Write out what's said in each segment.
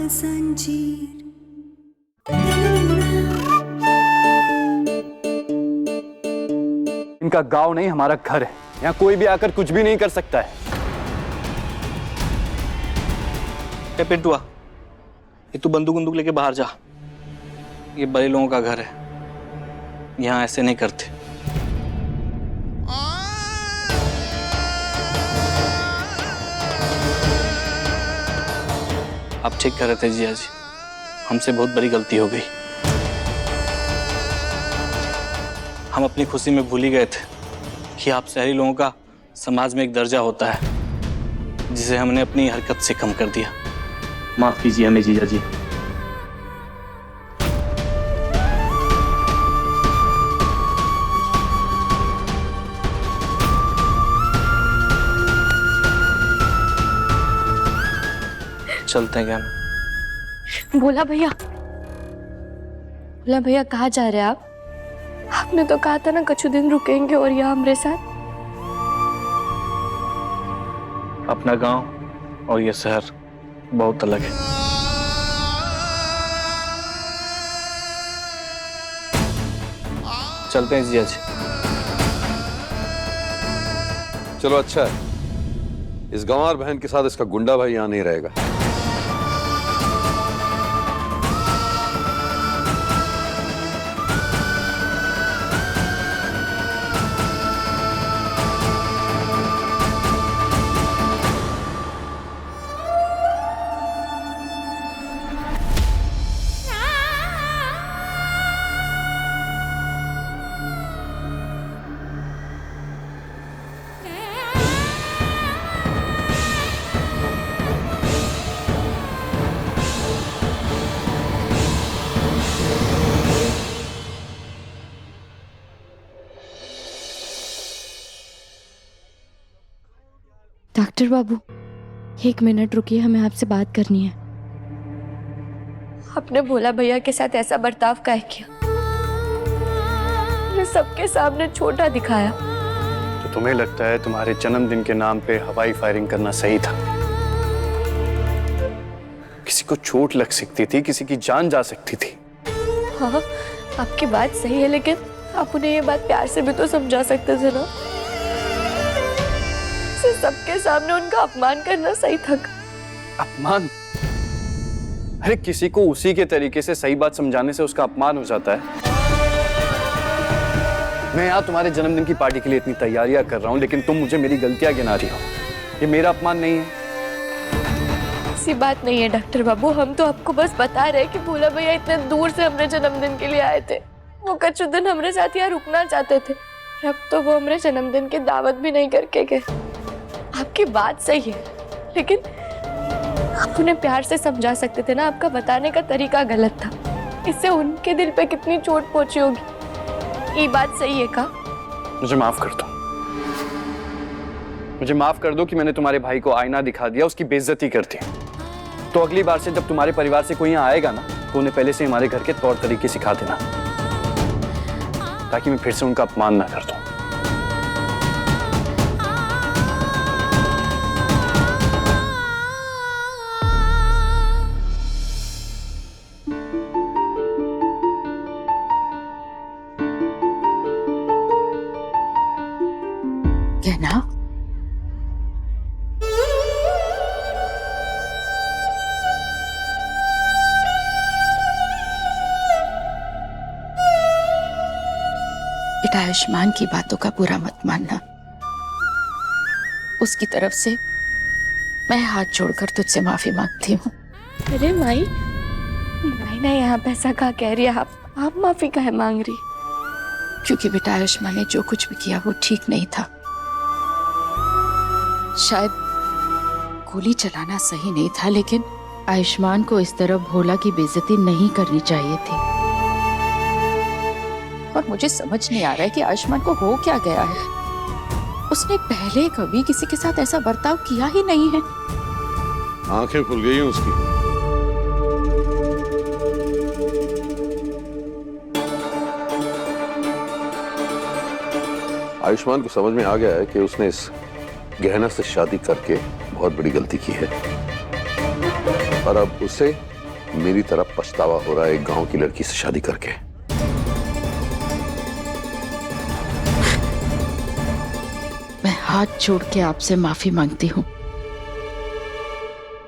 जंजीर। इनका गांव नहीं हमारा घर है, यहाँ कोई भी आकर कुछ भी नहीं कर सकता है। पिंटुआ, ये तू बंदूक बंदूक लेके बाहर जा। ये बड़े लोगों का घर है, यहाँ ऐसे नहीं करते। आप ठीक कर रहे थे जिया जी, हमसे बहुत बड़ी गलती हो गई। हम अपनी खुशी में भूल ही गए थे कि आप शहरी लोगों का समाज में एक दर्जा होता है, जिसे हमने अपनी हरकत से कम कर दिया। माफ कीजिए हमें जीजा जी। चलते हैं क्या? भोला भैया, भोला भैया कहाँ जा रहे हैं आप? आपने तो कहा था ना कुछ दिन रुकेंगे और यहाँ हमारे साथ। अपना गांव और ये शहर बहुत अलग है। चलते हैं जिया जी। चलो अच्छा है, इस गंवार बहन के साथ इसका गुंडा भाई यहाँ नहीं रहेगा। डॉक्टर बाबू, एक मिनट रुकिए, हमें आपसे बात करनी है। आपने भोला भैया के साथ ऐसा बर्ताव काहे किया? मुझे सबके सामने छोटा दिखाया। तो तुम्हें लगता है तुम्हारे जन्मदिन के नाम पे हवाई फायरिंग करना सही था? किसी को चोट लग सकती थी, किसी की जान जा सकती थी। हाँ, आपकी बात सही है, लेकिन आप उन्हें ये बात प्यार से भी तो समझा सकते थे ना। सबके सामने उनका अपमान करना सही था? अपमान? अरे किसी को उसी के तरीके से सही बात समझाने से उसका अपमान हो जाता है। मैं यहाँ तुम्हारे जन्मदिन की पार्टी के लिए इतनी तैयारियां कर रहा हूँ, लेकिन तुम मुझे मेरी गलतियां गिना रही हो। ये मेरा अपमान नहीं है। ऐसी बात नहीं है डॉक्टर बाबू, हम तो आपको बस बता रहे हैं कि भोला भैया इतने दूर से हमारे जन्मदिन के लिए आए थे। वो कुछ दिन हमारे साथ यहाँ रुकना चाहते थे, अब तो वो हमारे जन्मदिन की दावत भी नहीं करके गए। आपकी बात सही है, लेकिन आप उन्हें प्यार से समझा सकते थे ना। आपका बताने का तरीका गलत था, इससे उनके दिल पे कितनी चोट पहुंची होगी। ये बात सही है का? मुझे माफ कर दो, मुझे माफ कर दो कि मैंने तुम्हारे भाई को आईना दिखा दिया, उसकी बेइज्जती कर दी। तो अगली बार से जब तुम्हारे परिवार से कोई यहाँ आएगा ना, तो उन्हें पहले से हमारे घर के तौर तरीके सिखा देना, ताकि मैं फिर से उनका अपमान ना कर दूं। कहना बेटा, आयुष्मान की बातों का बुरा मत मानना। उसकी तरफ से मैं हाथ जोड़कर तुझसे माफी मांगती हूँ। अरे माई, माई ना यहाँ पैसा का कह रही है, आप माफी काहे मांग रही? क्योंकि बेटा, आयुष्मान ने जो कुछ भी किया वो ठीक नहीं था। शायद गोली चलाना सही नहीं था, लेकिन आयुष्मान को इस तरह भोला की बेइज्जती नहीं करनी चाहिए थी। और मुझे समझ नहीं आ रहा है कि आयुष्मान को हो क्या गया है। उसने पहले कभी किसी के साथ ऐसा बर्ताव किया ही नहीं है। आंखें खुल गई हैं उसकी। आयुष्मान को समझ में आ गया है कि उसने इस गहना से शादी करके बहुत बड़ी गलती की है और अब उसे मेरी तरफ पछतावा हो रहा है एक गांव की लड़की से शादी करके। मैं हाथ जोड़ के आपसे माफी मांगती हूँ।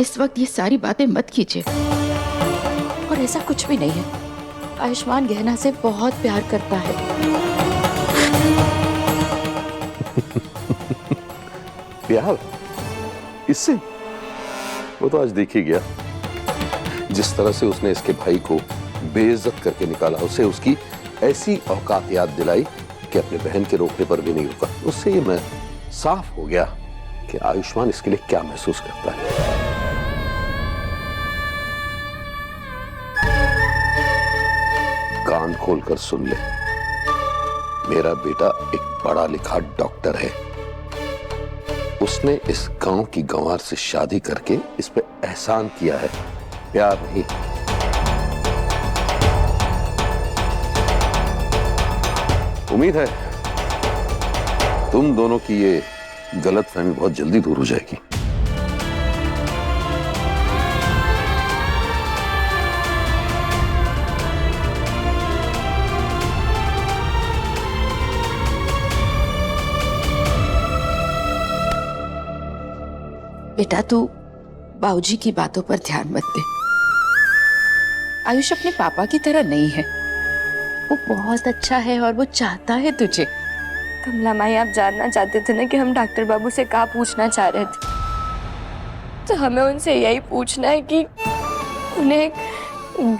इस वक्त ये सारी बातें मत कीजिए। और ऐसा कुछ भी नहीं है। आयुष्मान गहना से बहुत प्यार करता है। प्यार इससे? वो तो आज देख ही गया जिस तरह से उसने इसके भाई को बेइज्जत करके निकाला। उसे उसकी ऐसी औकात याद दिलाई कि अपने बहन के रोकने पर भी नहीं रुका। उससे ये मैं साफ हो गया कि आयुष्मान इसके लिए क्या महसूस करता है। कान खोलकर सुन ले, मेरा बेटा एक पढ़ा लिखा डॉक्टर है। उसने इस गांव की गंवार से शादी करके इस पे एहसान किया है, प्यार नहीं। उम्मीद है तुम दोनों की ये गलतफहमी बहुत जल्दी दूर हो जाएगी। बेटा तू बाबूजी की बातों पर ध्यान मत दे। आयुष अपने पापा की तरह नहीं है। वो बहुत अच्छा है और वो चाहता है तुझे। कमला माई, आप जानना चाहते थे ना कि हम डॉक्टर बाबू से क्या पूछना चाह रहे थे, तो हमें उनसे यही पूछना है कि उन्हें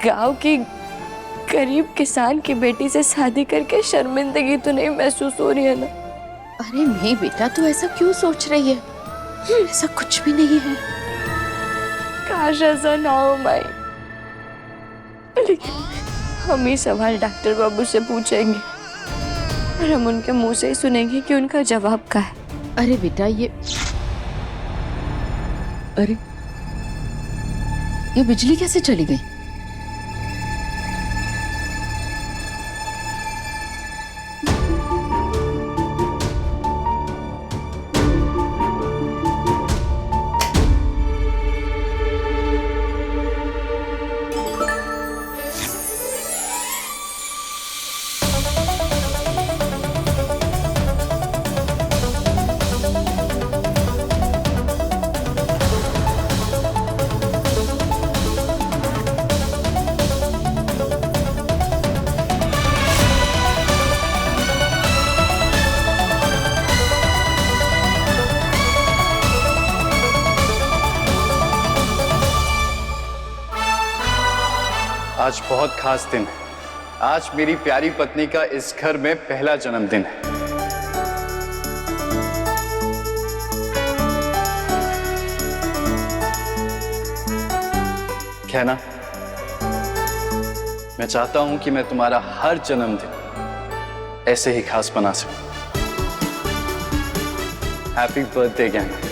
गांव की गरीब किसान की बेटी से शादी करके शर्मिंदगी तो नहीं महसूस हो रही है ना? अरे नहीं बेटा, तू ऐसा क्यों सोच रही है? ऐसा कुछ भी नहीं है। काश ऐसा ना हो माई, लेकिन हम ये सवाल डॉक्टर बाबू से पूछेंगे और हम उनके मुंह से ही सुनेंगे कि उनका जवाब क्या है। अरे बेटा ये बिजली कैसे चली गई? आज बहुत खास दिन है। आज मेरी प्यारी पत्नी का इस घर में पहला जन्मदिन है। क्या ना, मैं चाहता हूं कि मैं तुम्हारा हर जन्मदिन ऐसे ही खास बना सकूं। हैप्पी बर्थडे गहना।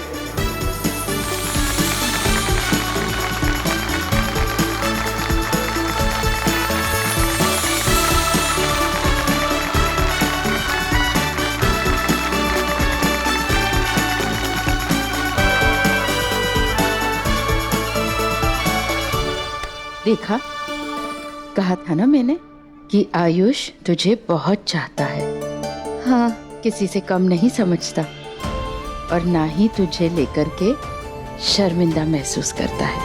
देखा, कहा था ना मैंने कि आयुष तुझे बहुत चाहता है। हाँ, किसी से कम नहीं समझता और ना ही तुझे लेकर के शर्मिंदा महसूस करता है।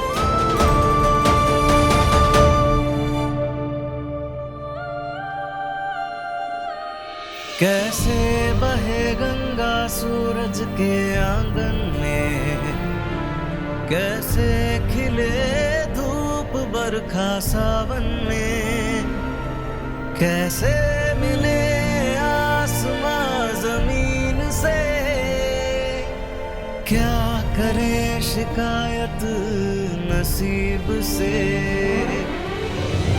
कैसे बहे गंगा सूरज के आंगन में, कैसे खिले धूप बरखा सावन में, कैसे मिले आसमां जमीन से, क्या करे शिकायत नसीब से।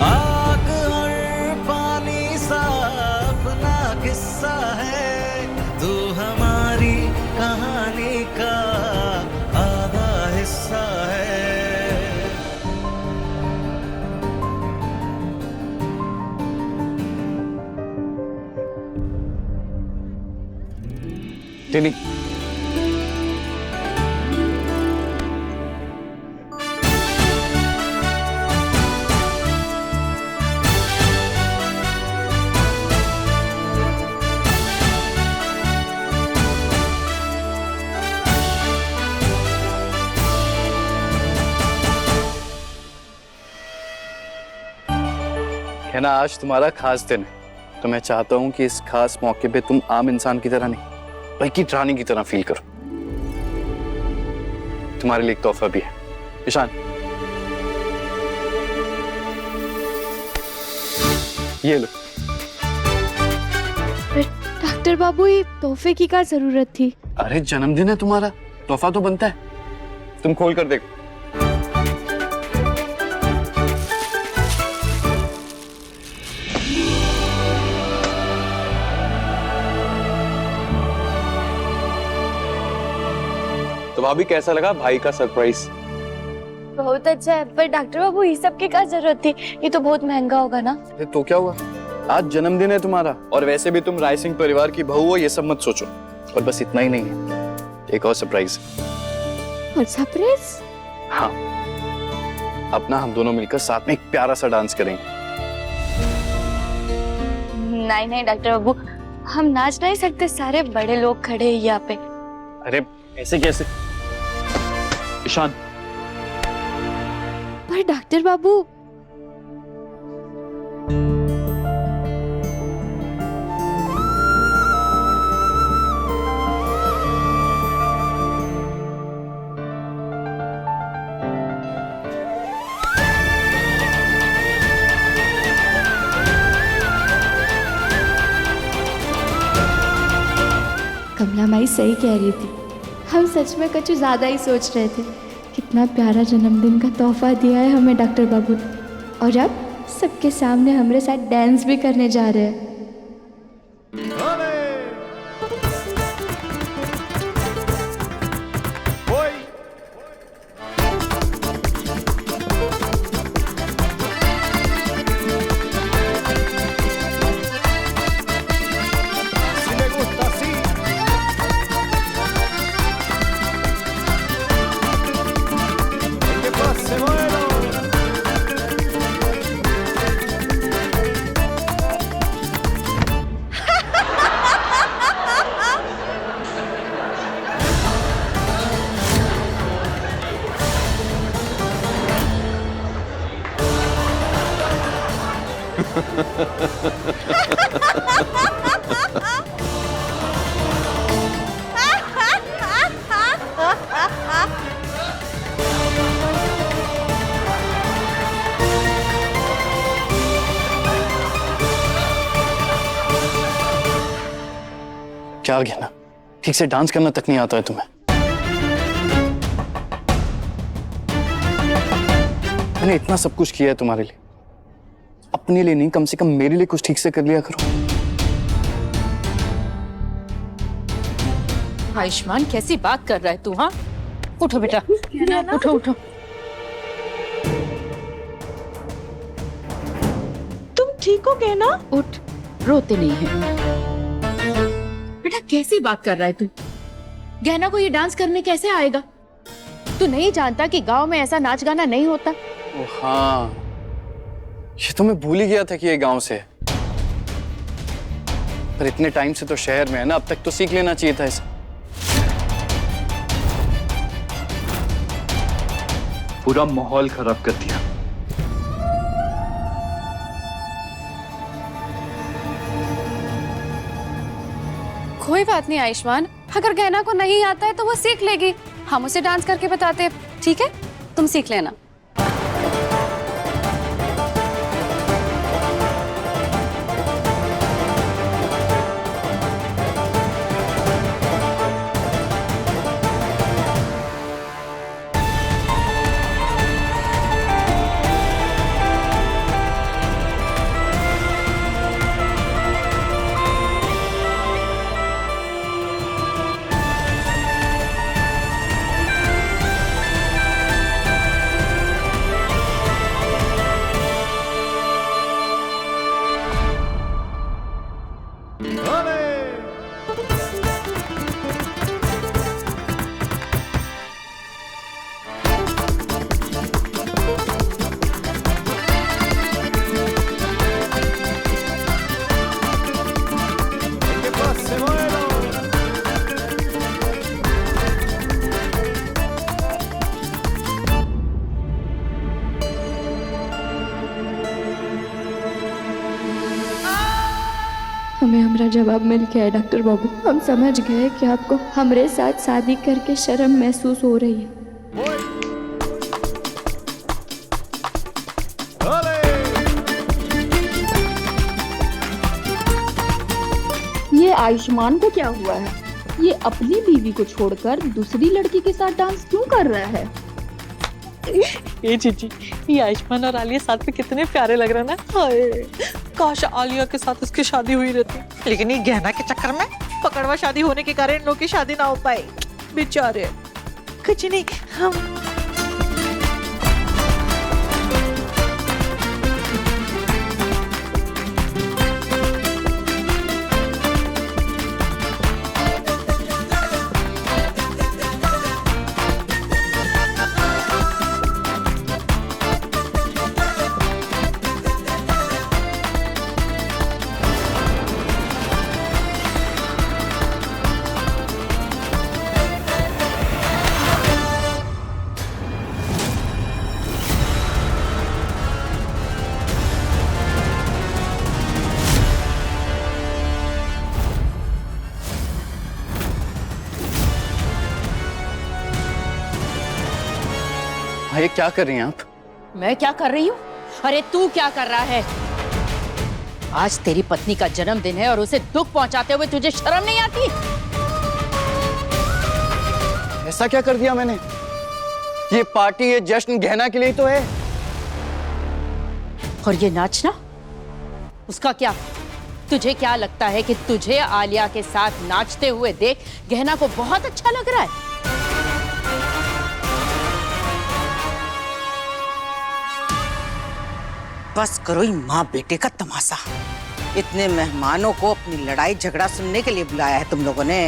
आग और पानी सा अपना किस्सा है, तू हमारी कहानी का आधा हिस्सा है। टिनी, कहना आज तुम्हारा खास दिन है, तो मैं चाहता हूं कि इस खास मौके पे तुम आम इंसान की तरह नहीं बल्कि रानी की तरह फील करो। तुम्हारे लिए एक तोहफा भी है ईशान, ये लो। डॉक्टर बाबू, ये तोहफे की क्या जरूरत थी? अरे जन्मदिन है तुम्हारा, तोहफा तो बनता है, तुम खोल कर देखो। तो भाभी कैसा लगा भाई का सरप्राइज? बहुत अच्छा है, पर डॉक्टर बाबू ये सब की क्या जरूरत थी? ये तो बहुत महंगा होगा ना। अरे तो क्या हुआ, आज जन्मदिन है तुम्हारा, और वैसे भी तुम राय सिंह परिवार की बहू हो, ये सब मत सोचो। और बस इतना ही नहीं है, एक और सरप्राइज। और सरप्राइज? हाँ, अपना हम दोनों मिलकर साथ में एक प्यारा सा डांस करेंगे। नहीं नहीं डॉक्टर बाबू, हम नाच नहीं सकते, सारे बड़े लोग खड़े हैं यहाँ पे। अरे ऐसे कैसे ईशान? पर डॉक्टर बाबू, कमला माई सही कह रही थी, हम सच में कुछ ज्यादा ही सोच रहे थे। कितना प्यारा जन्मदिन का तोहफा दिया है हमें डॉक्टर बाबू ने, और अब सबके सामने हमारे साथ डांस भी करने जा रहे हैं। क्या आ गया ना, ठीक से डांस करना तक नहीं आता है तुम्हें? मैंने इतना सब कुछ किया है तुम्हारे लिए, अपने लिए नहीं, कम से कम मेरे लिए कुछ ठीक से कर लिया करो। आयुष्मान, कैसी बात कर रहा है तू? हाँ, उठो बेटा, उठो उठो। तुम ठीक हो गए ना? उठ, रोते नहीं है बेटा। कैसी बात कर रहा है तू? गहना को ये डांस करने कैसे आएगा? तू नहीं जानता कि गांव में ऐसा नाच गाना नहीं होता? ओ हाँ, ये तो मैं भूल ही गया था कि ये गांव से है। पर इतने टाइम से तो शहर में है ना, अब तक तो सीख लेना चाहिए था इसे। पूरा माहौल खराब कर दिया। कोई बात नहीं आयुष्मान, अगर गहना को नहीं आता है तो वो सीख लेगी, हम उसे डांस करके बताते हैं, ठीक है? तुम सीख लेना। हमें हमारा जवाब मिल गया है डॉक्टर बाबू। हम समझ गए कि आपको हमरे साथ शादी करके शर्म महसूस हो रही है। ये आयुष्मान को क्या हुआ है? ये अपनी बीवी को छोड़कर दूसरी लड़की के साथ डांस क्यों कर रहा है? ये जीजी, ये आयुष्मान और आलिया साथ में कितने प्यारे लग रहे हैं ना। हाय, काश आलिया के साथ इसकी शादी हुई रहती, लेकिन ये गहना के चक्कर में पकड़वा शादी होने के कारण इन लोगों की शादी ना हो पाई। बेचारे। कुछ नहीं, हम भाई क्या कर रही हैं आप? मैं क्या कर रही हूँ? अरे तू क्या कर रहा है? आज तेरी पत्नी का जन्मदिन है और उसे दुख पहुंचाते हुए तुझे शर्म नहीं आती? ऐसा क्या कर दिया मैंने? ये पार्टी, ये जश्न गहना के लिए तो है। और ये नाचना, उसका क्या? तुझे क्या लगता है कि तुझे आलिया के साथ नाचते हुए देख गहना को बहुत अच्छा लग रहा है? बस करो ही माँ बेटे का तमाशा। इतने मेहमानों को अपनी लड़ाई झगड़ा सुनने के लिए बुलाया है तुम लोगों ने।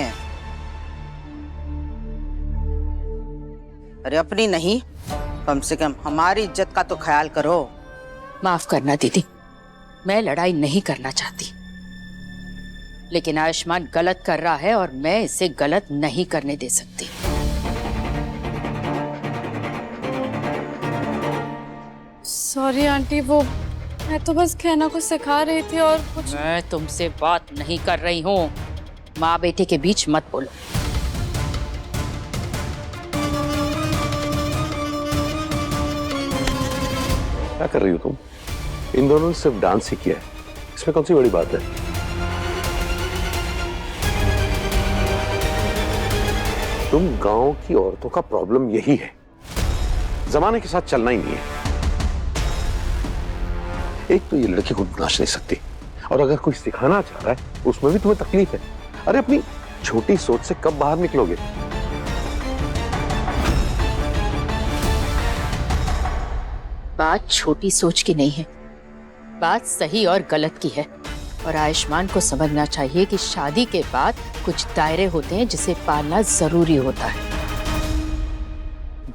अरे अपनी नहीं, कम से कम हमारी इज्जत का तो ख्याल करो। माफ करना दीदी, मैं लड़ाई नहीं करना चाहती, लेकिन आयुष्मान गलत कर रहा है और मैं इसे गलत नहीं करने दे सकती। सॉरी आंटी, वो मैं तो बस गहना को सिखा रही थी और कुछ। मैं तुमसे बात नहीं कर रही हूँ। माँ बेटे के बीच मत बोलो। क्या कर रही हो तुम? इन दोनों ने सिर्फ डांस ही किया है, इसमें कौन सी बड़ी बात है? तुम गांव की औरतों का प्रॉब्लम यही है, जमाने के साथ चलना ही नहीं है। एक तो ये लड़की को नाच नहीं सकती, और अगर कोई सिखाना चाह रहा है उसमें भी तुम्हें तकलीफ है। अरे अपनी छोटी सोच से कब बाहर निकलोगे? बात छोटी सोच की नहीं है, बात सही और गलत की है। और आयुष्मान को समझना चाहिए कि शादी के बाद कुछ दायरे होते हैं जिसे पालना जरूरी होता है।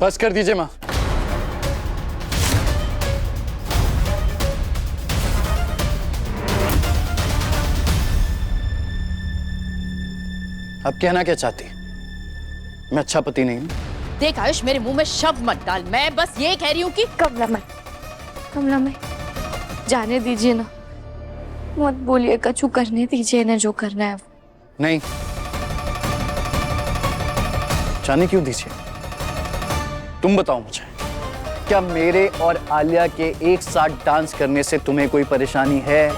बस कर दीजिए माँ। अब कहना क्या चाहती? मैं अच्छा पति नहीं हूं? देख आयुष, मेरे मुंह में शब्द मत डाल। मैं बस ये कह रही हूँ कि कमला में जाने दीजिए ना, मत बोलिए, कछु करने दीजिए ना जो करना है। नहीं, जाने क्यों दीजिए? तुम बताओ मुझे, क्या मेरे और आलिया के एक साथ डांस करने से तुम्हें कोई परेशानी है?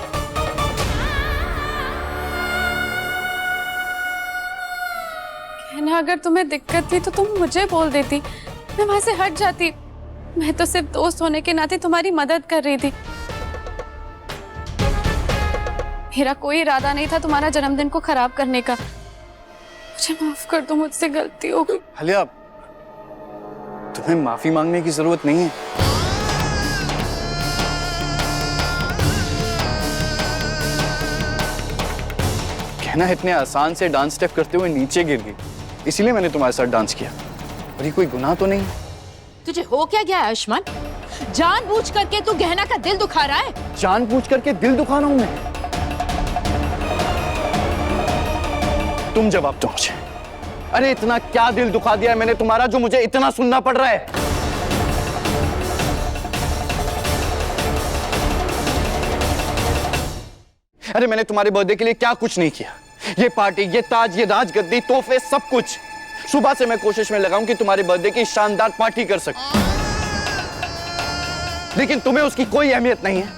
कहना अगर तुम्हें दिक्कत थी तो तुम मुझे बोल देती, मैं वहां से हट जाती। मैं तो सिर्फ दोस्त होने के नाते तुम्हारी मदद कर रही थी। मेरा कोई इरादा नहीं था तुम्हारा जन्मदिन को खराब करने का। मुझे माफ कर दो, मुझसे गलती हो गई। आलिया, तुम्हें माफी मांगने की जरूरत नहीं है। कहना इतने आसान से डांस स्टेप करते हुए नीचे गिर गई, इसीलिए मैंने तुम्हारे साथ डांस किया। और ये कोई गुनाह तो नहीं? तुझे हो क्या गया आयुष्मान? जानबूझ करके तू गहना का दिल दुखा रहा है? जानबूझ करके दिल दुखा रहा हूं मैं? तुम जवाब दो मुझे। अरे इतना क्या दिल दुखा दिया है मैंने तुम्हारा जो मुझे इतना सुनना पड़ रहा है? अरे मैंने तुम्हारे बर्थडे के लिए क्या कुछ नहीं किया। ये पार्टी, ये ताज, ये राजगद्दी, तोहफे, सब कुछ। सुबह से मैं कोशिश में लगाऊं कि तुम्हारे बर्थडे की शानदार पार्टी कर सकूं, लेकिन तुम्हें उसकी कोई अहमियत नहीं है।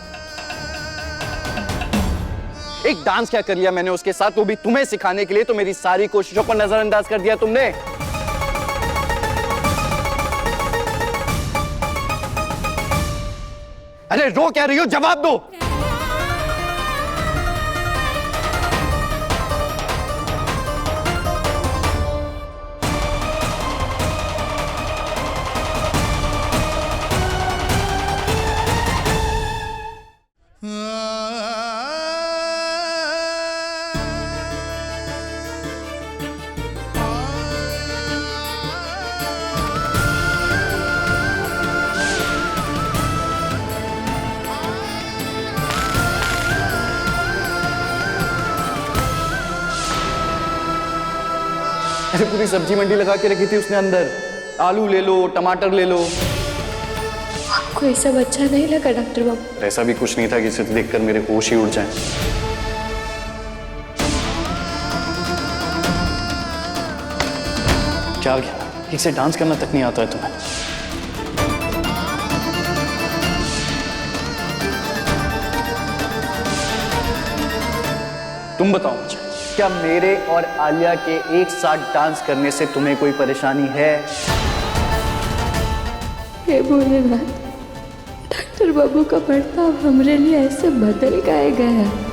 एक डांस क्या कर लिया मैंने उसके साथ, वो भी तुम्हें सिखाने के लिए, तो मेरी सारी कोशिशों पर नजरअंदाज कर दिया तुमने। अरे रो क्या रही हो, जवाब दो। अरे पूरी सब्जी मंडी लगा के रखी थी उसने अंदर। आलू ले लो, टमाटर ले लो। आपको ये सब अच्छा नहीं लगा डॉक्टर बाबू? ऐसा भी कुछ नहीं था कि इसे देखकर मेरे होश ही उड़ जाएं। क्या गया? ठीक से डांस करना तक नहीं आता है तुम्हें? तुम बताओ मुझे, क्या मेरे और आलिया के एक साथ डांस करने से तुम्हें कोई परेशानी है? हे भोलेनाथ, डॉक्टर बाबू का बर्ताव हमरे लिए ऐसे बदल गया है।